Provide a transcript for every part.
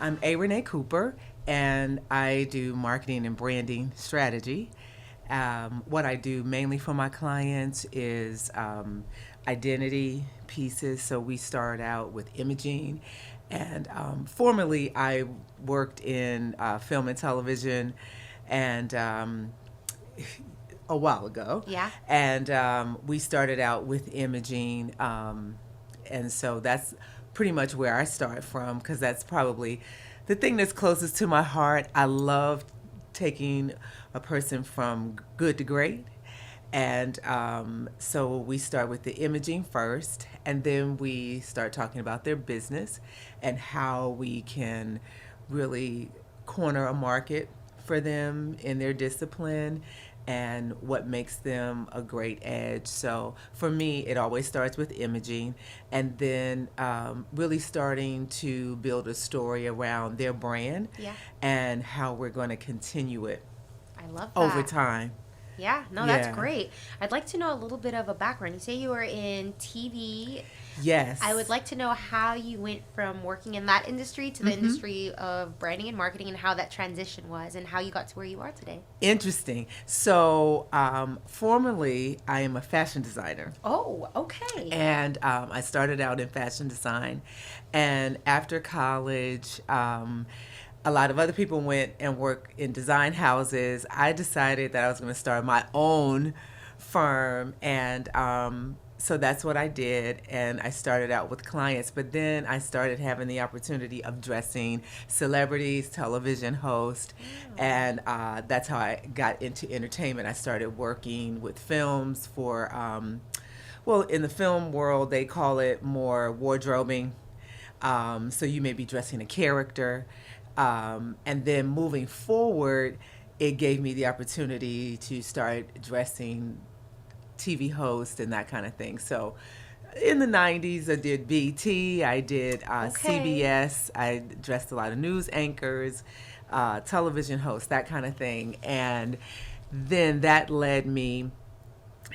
I'm Renee Cooper, and I do marketing and branding strategy. What I do mainly for my clients is identity pieces. So we start out with imaging, and formerly I worked in film and television, and a while ago. Yeah. And we started out with imaging. And so that's pretty much where I start from because that's probably the thing that's closest to my heart. I love taking a person from good to great. And so we start with the imaging first, and then we start talking about their business and how we can really corner a market for them in their discipline and what makes them a great edge. So for me, it always starts with imaging and then really starting to build a story around their brand Yeah. and how we're going to continue it I love that. over time. Yeah, no, that's Yeah. great. I'd like to know a little bit of a background. You say you were in TV. Yes. I would like to know how you went from working in that industry to the Mm-hmm. industry of branding and marketing and how that transition was and how you got to where you are today. Interesting. So, formerly, I am a fashion designer. Oh, okay. And I started out in fashion design. And after college, a lot of other people went and worked in design houses. I decided that I was going to start my own firm. And so that's what I did. And I started out with clients. But then I started having the opportunity of dressing celebrities, television hosts. And that's how I got into entertainment. I started working with films for, well, in the film world, they call it more wardrobing. So you may be dressing a character. And then moving forward, it gave me the opportunity to start dressing TV hosts and that kind of thing. So in the 90s, I did BT, I did CBS, I dressed a lot of news anchors, television hosts, that kind of thing. And then that led me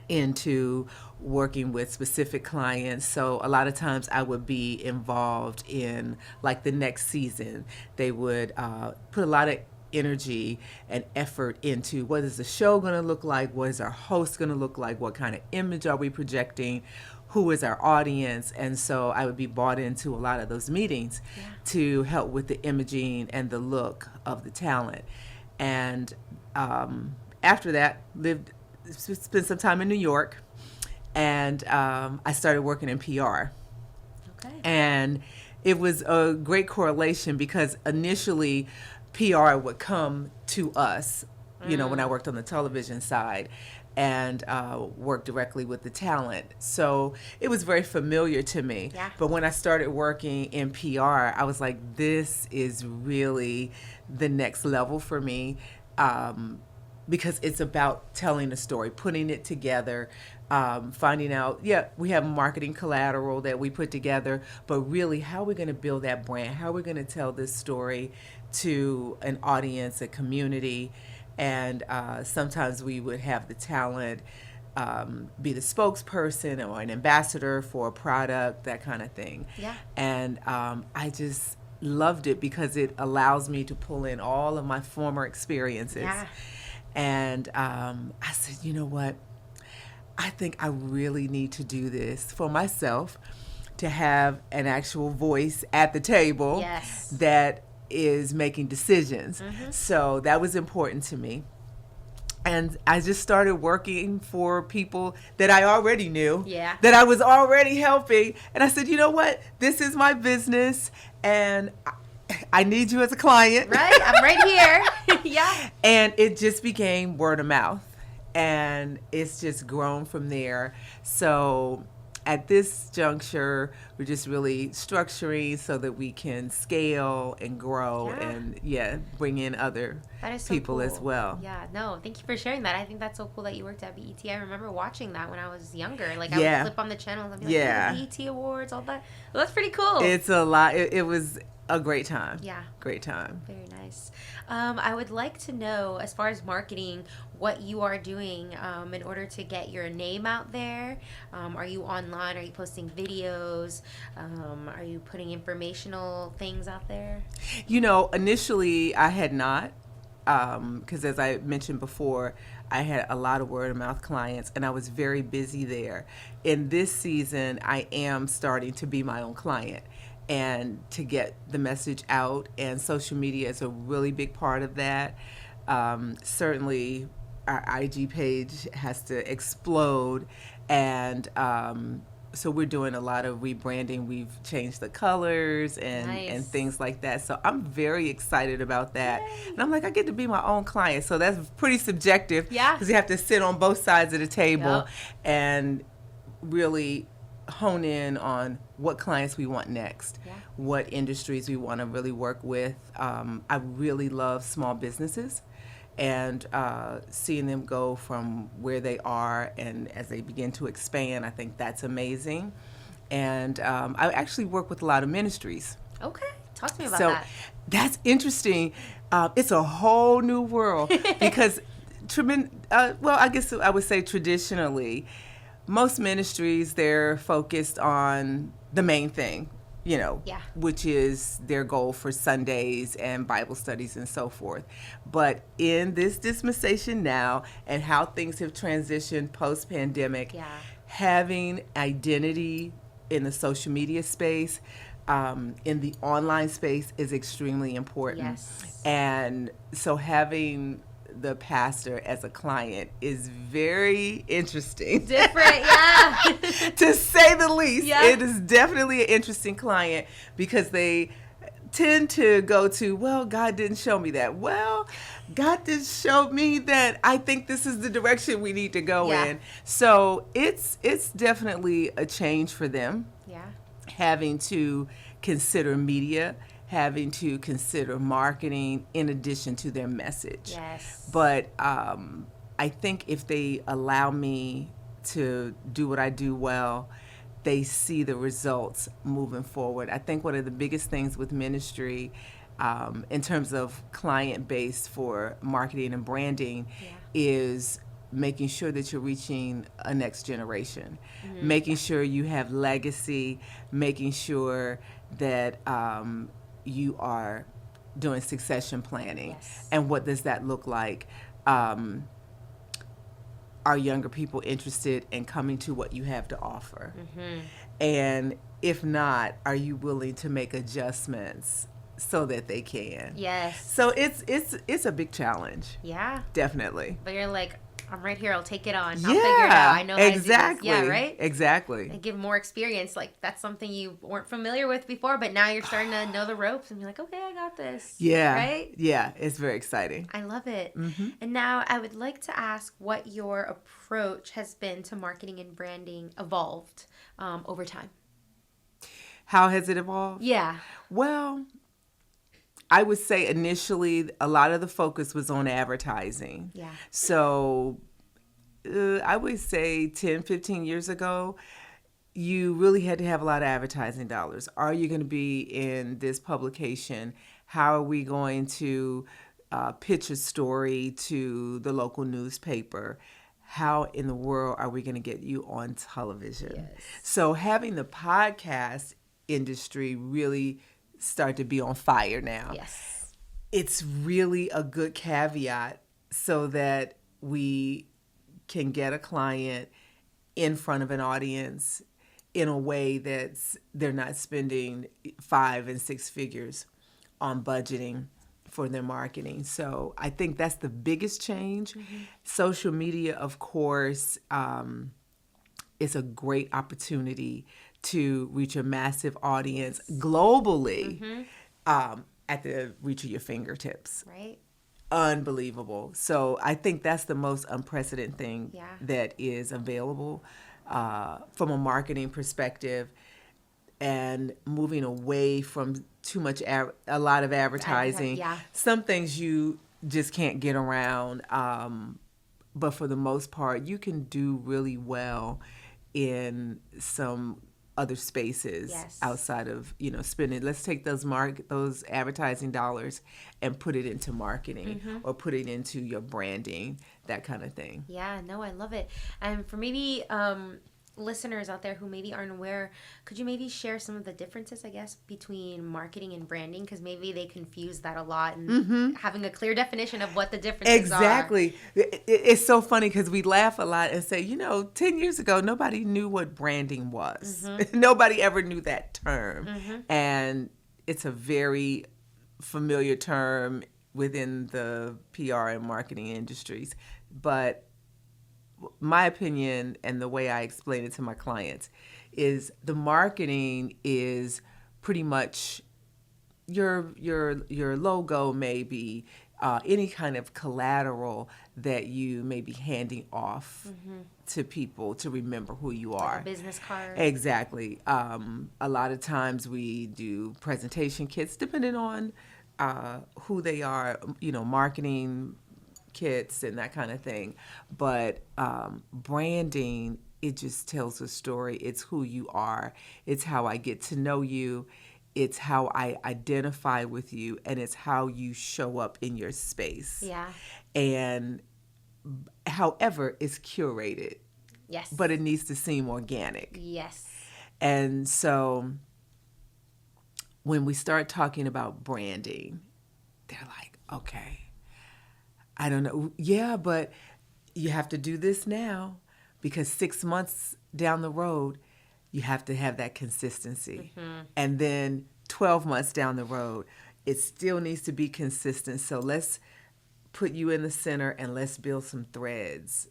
into working with specific clients. So a lot of times I would be involved in like the next season. They would put a lot of energy and effort into what is the show going to look like, what is our host going to look like, what kind of image are we projecting, who is our audience. And so I would be brought into a lot of those meetings to help with the imaging and the look of the talent. And after that, spent some time in New York, and I started working in PR. Okay. And it was a great correlation because initially PR would come to us, you know, when I worked on the television side and worked directly with the talent. So it was very familiar to me. Yeah. But when I started working in PR, I was like, this is really the next level for me. Because it's about telling a story, putting it together, finding out, we have marketing collateral that we put together, but really how are we going to build that brand? How are we going to tell this story to an audience, a community? And sometimes we would have the talent be the spokesperson or an ambassador for a product, that kind of thing. Yeah. And I just loved it because it allows me to pull in all of my former experiences. Yeah. And I said, you know what? I think I really need to do this for myself, to have an actual voice at the table Yes. that is making decisions. So that was important to me. And I just started working for people that I already knew, Yeah. that I was already helping. And I said, you know what? This is my business, and I need you as a client. Right? I'm right here. Yeah. And it just became word of mouth. And it's just grown from there. So at this juncture, we're just really structuring so that we can scale and grow and bring in other That is so people cool. as well. Yeah, no, thank you for sharing that. I think that's so cool that you worked at BET. I remember watching that when I was younger. Like, I Yeah. would flip on the channels and be like, Yeah. BET Awards, all that. Well, that's pretty cool. It's a lot. It was A great time. Yeah. Great time. Very nice. I would like to know, as far as marketing, what you are doing in order to get your name out there. Are you online? Are you posting videos? Are you putting informational things out there? Initially I had not, because as I mentioned before, I had a lot of word of mouth clients and I was very busy there. In this season, I am starting to be my own client and to get the message out, and social media is a really big part of that. Certainly, our IG page has to explode, and so we're doing a lot of rebranding. We've changed the colors and Nice. things like that. So I'm very excited about that. Yay. And I'm like, I get to be my own client. So that's pretty subjective. Yeah. Because you have to sit on both sides of the table Yep. and really hone in on what clients we want next, Yeah. what industries we want to really work with. I really love small businesses, and seeing them go from where they are and as they begin to expand, I think that's amazing. And I actually work with a lot of ministries. Okay. Talk to me about So that. that's interesting. It's a whole new world because, I guess I would say traditionally, most ministries, they're focused on the main thing, Yeah. which is their goal for Sundays and Bible studies and so forth. But in this dispensation now and how things have transitioned post-pandemic, Yeah. having identity in the social media space, in the online space is extremely important. Yes. And so having the pastor as a client is very interesting. Different, yeah. To say the least. Yeah. It is definitely an interesting client because they tend to go to, well, God didn't show me that. Well, God did show me that I think this is the direction we need to go Yeah. in. So it's definitely a change for them, Yeah. having to consider media, having to consider marketing in addition to their message. Yes. But I think if they allow me to do what I do well, they see the results moving forward. I think one of the biggest things with ministry, in terms of client base for marketing and branding, is making sure that you're reaching a next generation, making sure you have legacy, making sure that you are doing succession planning. Yes. And what does that look like? Are younger people interested in coming to what you have to offer? And if not, are you willing to make adjustments so that they can? Yes. So it's a big challenge, Yeah. definitely. But you're like, I'm right here. I'll take it on. I'll Yeah, figure it out. I know how exactly. to do this. Yeah, right? Exactly. And give more experience. Like, that's something you weren't familiar with before, but now you're starting to know the ropes and you're like, okay, I got this. Yeah. Right? Yeah, it's very exciting. I love it. Mm-hmm. And now I would like to ask what your approach has been to marketing and branding evolved over time. How has it evolved? Yeah. Well, I would say initially a lot of the focus was on advertising. Yeah. So I would say 10, 15 years ago, you really had to have a lot of advertising dollars. Are you going to be in this publication? How are we going to pitch a story to the local newspaper? How in the world are we going to get you on television? Yes. So having the podcast industry really start to be on fire now. Yes. It's really a good caveat so that we can get a client in front of an audience in a way that's they're not spending 5 and 6 figures on budgeting for their marketing. So I think that's the biggest change. Social media, of course, is a great opportunity to reach a massive audience globally at the reach of your fingertips. Right? Unbelievable. So I think that's the most unprecedented thing Yeah. that is available from a marketing perspective, and moving away from too much, a lot of advertising. Yeah. Some things you just can't get around, but for the most part, you can do really well in some other spaces Yes. outside of, spending. Let's take those advertising dollars and put it into marketing or put it into your branding, that kind of thing. Yeah, no, I love it. And for maybe listeners out there who maybe aren't aware, could you maybe share some of the differences, I guess, between marketing and branding? Because maybe they confuse that a lot, and having a clear definition of what the differences Exactly. It's so funny because we laugh a lot and say, 10 years ago, nobody knew what branding was. Nobody ever knew that term. And it's a very familiar term within the PR and marketing industries. But my opinion and the way I explain it to my clients is the marketing is pretty much your logo, maybe any kind of collateral that you may be handing off to people to remember who you are. Like a business card. Exactly. A lot of times we do presentation kits, depending on who they are, marketing kits and that kind of thing. But branding, it just tells a story. It's who you are. It's how I get to know you. It's how I identify with you, and it's how you show up in your space. Yeah. And however, it's curated. Yes. But it needs to seem organic. Yes. And so when we start talking about branding, they're like, okay, I don't know. Yeah, but you have to do this now because 6 months down the road, you have to have that consistency. And then 12 months down the road, it still needs to be consistent. So let's put you in the center and let's build some threads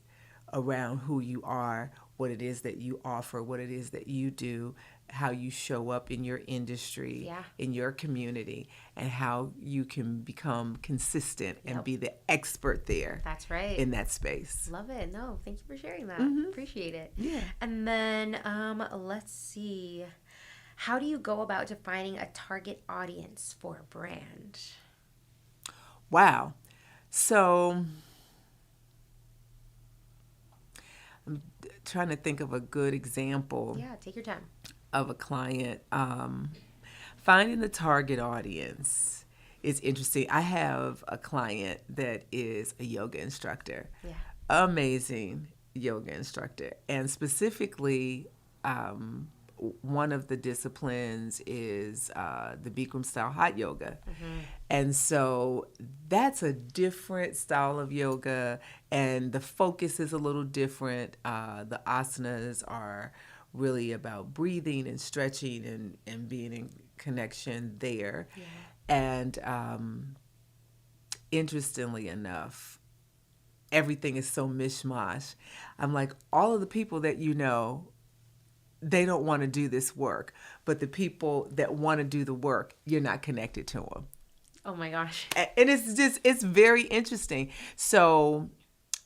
around who you are, what it is that you offer, what it is that you do, how you show up in your industry, in your community, and how you can become consistent and be the expert there. That's right. In that space. Love it. No, thank you for sharing that. Appreciate it. Yeah. And then let's see. How do you go about defining a target audience for a brand? Wow. So I'm trying to think of a good example. Yeah, take your time. Of a client. Finding the target audience is interesting. I have a client that is a yoga instructor. Yeah. Amazing yoga instructor. And specifically, one of the disciplines is the Bikram style hot yoga. And so that's a different style of yoga, and the focus is a little different. The asanas are really about breathing and stretching and being in connection there. Yeah. And interestingly enough, everything is so mishmash. I'm like, all of the people that they don't want to do this work, but the people that want to do the work, you're not connected to them. Oh my gosh. And it's very interesting. So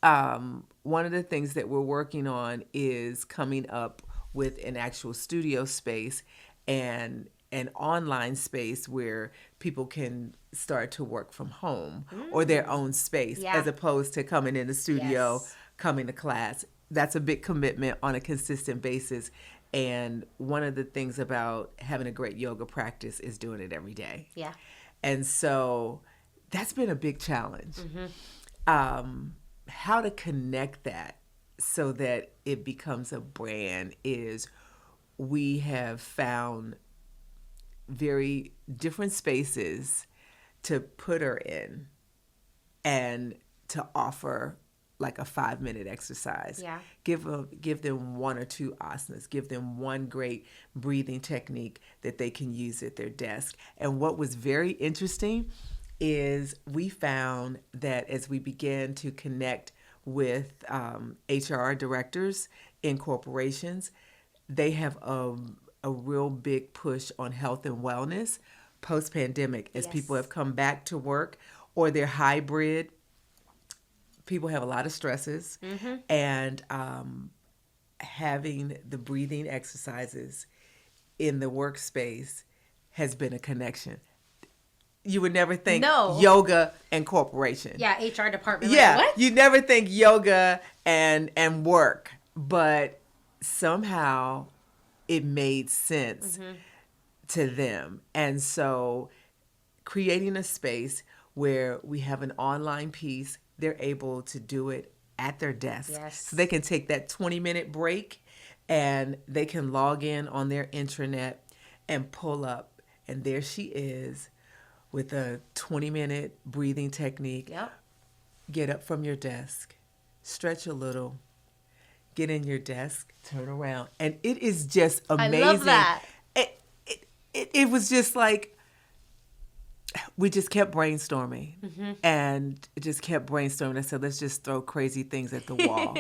one of the things that we're working on is coming up with an actual studio space and an online space where people can start to work from home or their own space, as opposed to coming in the studio, coming to class. That's a big commitment on a consistent basis. And one of the things about having a great yoga practice is doing it every day. Yeah. And so that's been a big challenge. How to connect that so that it becomes a brand is we have found very different spaces to put her in and to offer like a 5-minute exercise. Yeah. Give them one or two asanas. Give them one great breathing technique that they can use at their desk. And what was very interesting is we found that as we began to connect with HR directors in corporations, they have a real big push on health and wellness post-pandemic as people have come back to work or they're hybrid. People have a lot of stresses, and having the breathing exercises in the workspace has been a connection. You would never think yoga and corporation. Yeah, HR department. Yeah, like, what? You never think yoga and work, but somehow it made sense to them. And so creating a space where we have an online piece, they're able to do it at their desk. Yes. So they can take that 20-minute break and they can log in on their intranet and pull up. And there she is with a 20-minute breathing technique. Yep. Get up from your desk, stretch a little, get in your desk, turn around. And it is just amazing. I love that. It was just like, we just kept brainstorming and just kept brainstorming. I said, let's just throw crazy things at the wall.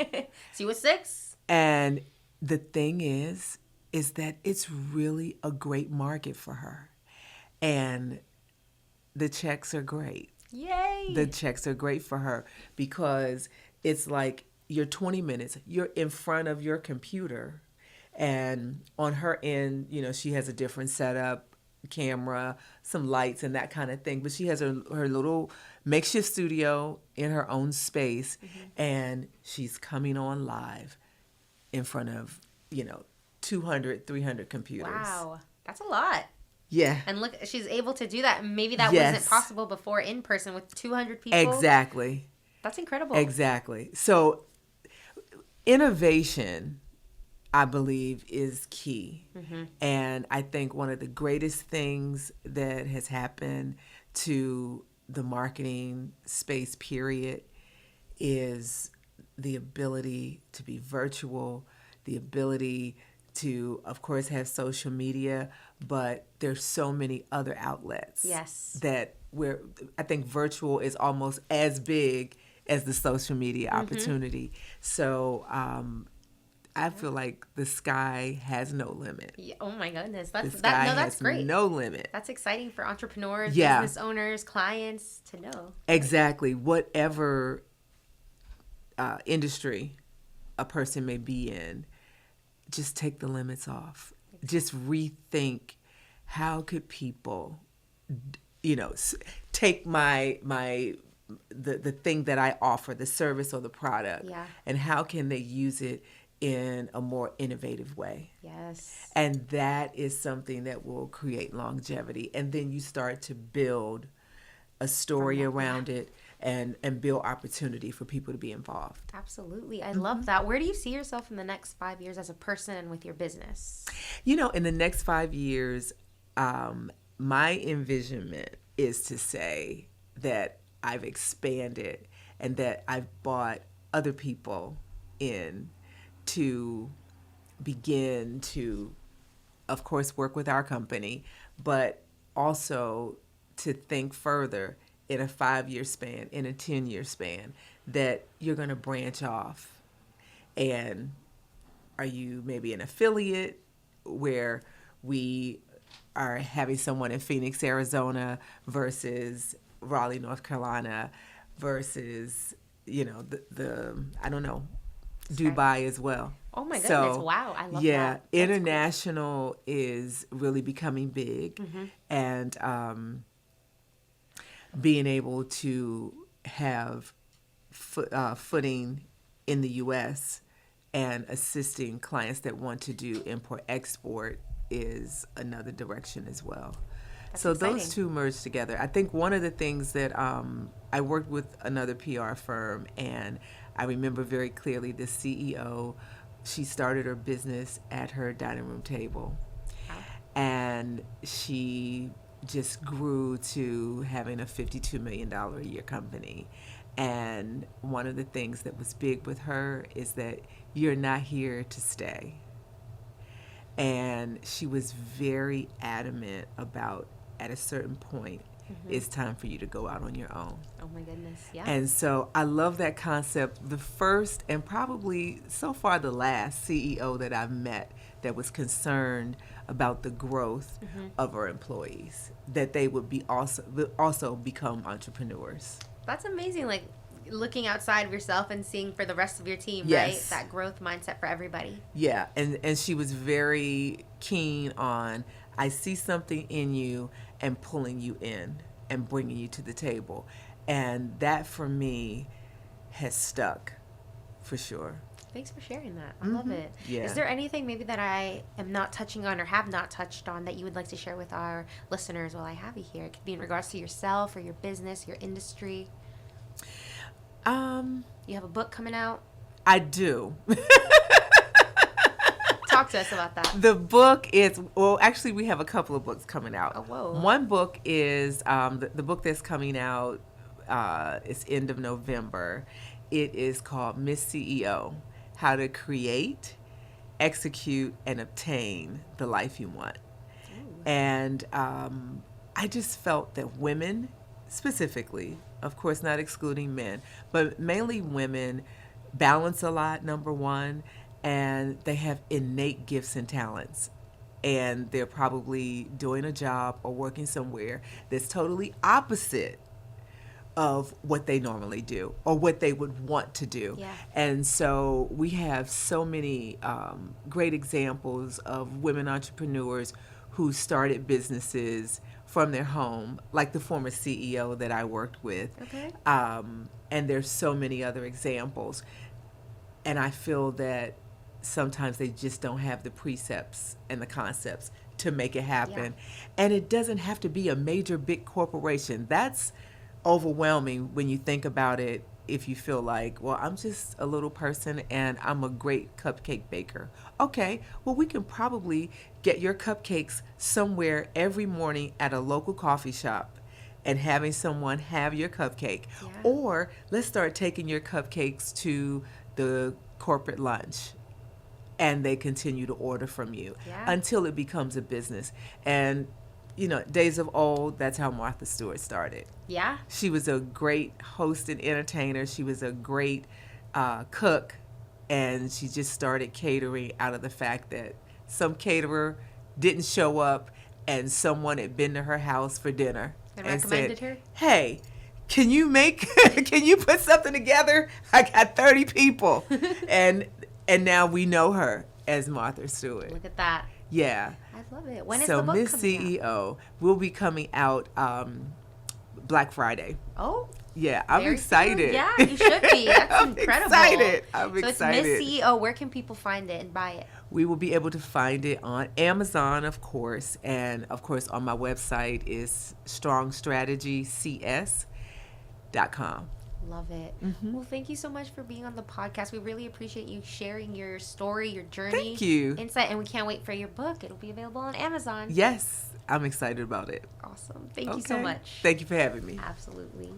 See what sticks. And the thing is that it's really a great market for her. And the checks are great. Yay. The checks are great for her because it's like you're 20 minutes, you're in front of your computer, and on her end, you know, she has a different setup, camera, some lights and that kind of thing, but she has her little makeshift studio in her own space, and she's coming on live in front of, you know, 200, 300 computers. Wow. That's a lot. Yeah. And look, she's able to do that. Maybe that Yes. wasn't possible before in person with 200 people. Exactly. That's incredible. Exactly. So innovation, I believe, is key. And I think one of the greatest things that has happened to the marketing space, period, is the ability to be virtual, the ability to, of course, have social media, but there's so many other outlets. Yes. That where I think virtual is almost as big as the social media opportunity. So I feel like the sky has no limit. Yeah, oh my goodness. The That's sky that's has great. no limit. That's exciting for entrepreneurs, Yeah. business owners, clients to know. Exactly. Whatever industry a person may be in, just take the limits off. Just rethink, how could people, you know, take the thing that I offer, the service or the product, Yeah. and how can they use it in a more innovative way? Yes. And that is something that will create longevity. And then you start to build a story around it and build opportunity for people to be involved. Absolutely. I love that. Where do you see yourself in the next 5 years as a person and with your business? You know, in the next 5 years, my envisionment is to say that I've expanded and that I've brought other people in to begin to, of course, work with our company, but also to think further in a 5-year span, in a 10-year span, that you're going to branch off. And are you maybe an affiliate where we are having someone in Phoenix, Arizona versus Raleigh, North Carolina versus, you know, the I don't know, Dubai as well. Oh my goodness. Wow. I love that. Yeah, That's cool. international is really becoming big. And being able to have footing in the U.S. and assisting clients that want to do import-export is another direction as well. That's so exciting. those two merge together. I think one of the things that I worked with another PR firm, and I remember very clearly the CEO, she started her business at her dining room table. Wow. And she just grew to having a $52 million a year company. And one of the things that was big with her is that you're not here to stay. And she was very adamant about, at a certain point, it's time for you to go out on your own. Oh my goodness. Yeah. And so I love that concept. The first and probably so far the last CEO that I've met that was concerned about the growth of her employees, that they would be also become entrepreneurs. That's amazing. Like looking outside of yourself and seeing for the rest of your team, Yes. right? That growth mindset for everybody. Yeah, and she was very keen on, I see something in you and pulling you in and bringing you to the table. And that for me has stuck for sure. Thanks for sharing that. I love it. Yeah. Is there anything maybe that I am not touching on or have not touched on that you would like to share with our listeners while I have you here? It could be in regards to yourself or your business, your industry. You have a book coming out? I do. Talk to us about that. The book is, well, actually, we have a couple of books coming out. Oh, whoa. One book is, the book that's coming out is end of November. It is called Miss CEO, How to Create, Execute, and Obtain the Life You Want. Ooh. And I just felt that women, specifically, of course not excluding men, but mainly women, balance a lot, number one, and they have innate gifts and talents. And they're probably doing a job or working somewhere that's totally opposite of what they normally do or what they would want to do. Yeah. And so we have so many great examples of women entrepreneurs who started businesses from their home, like the former CEO that I worked with. Okay. And there's so many other examples. And I feel that sometimes they just don't have the precepts and the concepts to make it happen. Yeah. And it doesn't have to be a major big corporation. That's overwhelming when you think about it. If you feel like, well, I'm just a little person and I'm a great cupcake baker. Okay, well, we can probably get your cupcakes somewhere every morning at a local coffee shop and having someone have your cupcake. Yeah. Or let's start taking your cupcakes to the corporate lunch and they continue to order from you until it becomes a business. And you know, days of old, that's how Martha Stewart started. Yeah. She was a great host and entertainer. She was a great cook. And she just started catering out of the fact that some caterer didn't show up and someone had been to her house for dinner And recommended said, her? hey, can you put something together? I got 30 people. and now we know her as Martha Stewart. Look at that. Yeah. I love it. When is So the book Miss coming CEO will be coming out Black Friday. out? Oh, Yeah, I'm very excited. soon. Yeah, you should be. That's I'm incredible. excited. I'm so excited. it's Miss CEO. Where can people find it and buy it? We will be able to find it on Amazon, of course, and of course on my website is strongstrategycs.com. Love it. Well, thank you so much for being on the podcast. We really appreciate you sharing your story, your journey, Thank you. insight, and we can't wait for your book. It'll be available on Amazon. Yes, I'm excited about it. Awesome. Thank you so much. Thank you for having me. Absolutely.